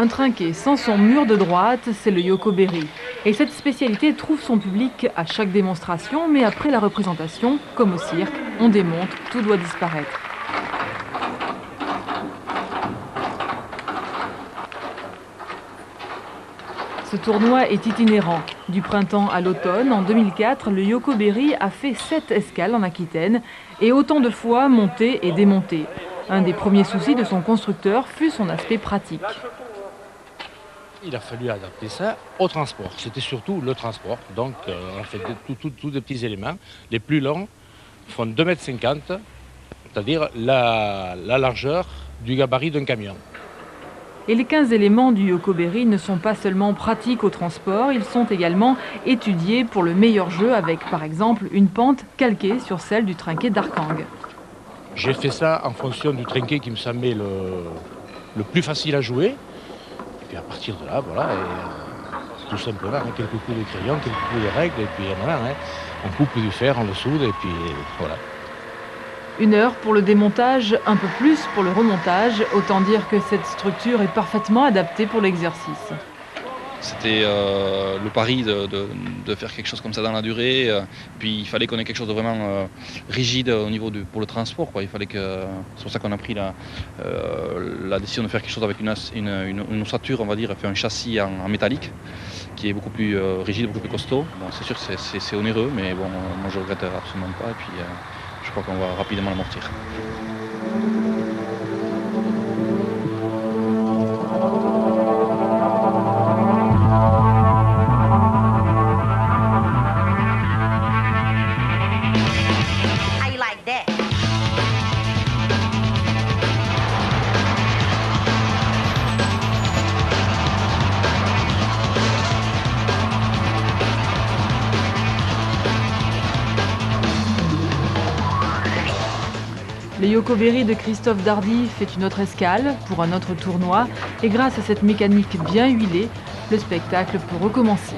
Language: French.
Un trinquet sans son mur de droite, c'est le Yokoberi. Et cette spécialité trouve son public à chaque démonstration, mais après la représentation, comme au cirque, on démonte, tout doit disparaître. Ce tournoi est itinérant. Du printemps à l'automne, en 2004, le Yokoberi a fait 7 escales en Aquitaine et autant de fois monté et démonté. Un des premiers soucis de son constructeur fut son aspect pratique. Il a fallu adapter ça au transport. C'était surtout le transport. Donc on a fait tous des petits éléments. Les plus longs font 2,50 m, c'est-à-dire la largeur du gabarit d'un camion. Et les 15 éléments du Yokoberi ne sont pas seulement pratiques au transport, ils sont également étudiés pour le meilleur jeu avec par exemple une pente calquée sur celle du trinquet d'Arkang. J'ai fait ça en fonction du trinquet qui me semblait le plus facile à jouer. Et puis à partir de là, voilà, tout simplement, quelques coups de crayon, quelques coups de règle, et puis voilà, on coupe du fer, on le soude, et puis voilà. 1 heure pour le démontage, un peu plus pour le remontage. Autant dire que cette structure est parfaitement adaptée pour l'exercice. C'était le pari de faire quelque chose comme ça dans la durée. Puis il fallait qu'on ait quelque chose de vraiment rigide au niveau pour le transport, quoi. C'est pour ça qu'on a pris la décision de faire quelque chose avec une ossature, on va dire, un châssis en métallique qui est beaucoup plus rigide, beaucoup plus costaud. Bon, c'est sûr que c'est onéreux, mais bon, moi je regrette absolument pas. Et puis je crois qu'on va rapidement l'amortir. Le Yokoberi de Christophe Dardy fait une autre escale pour un autre tournoi et grâce à cette mécanique bien huilée, le spectacle peut recommencer.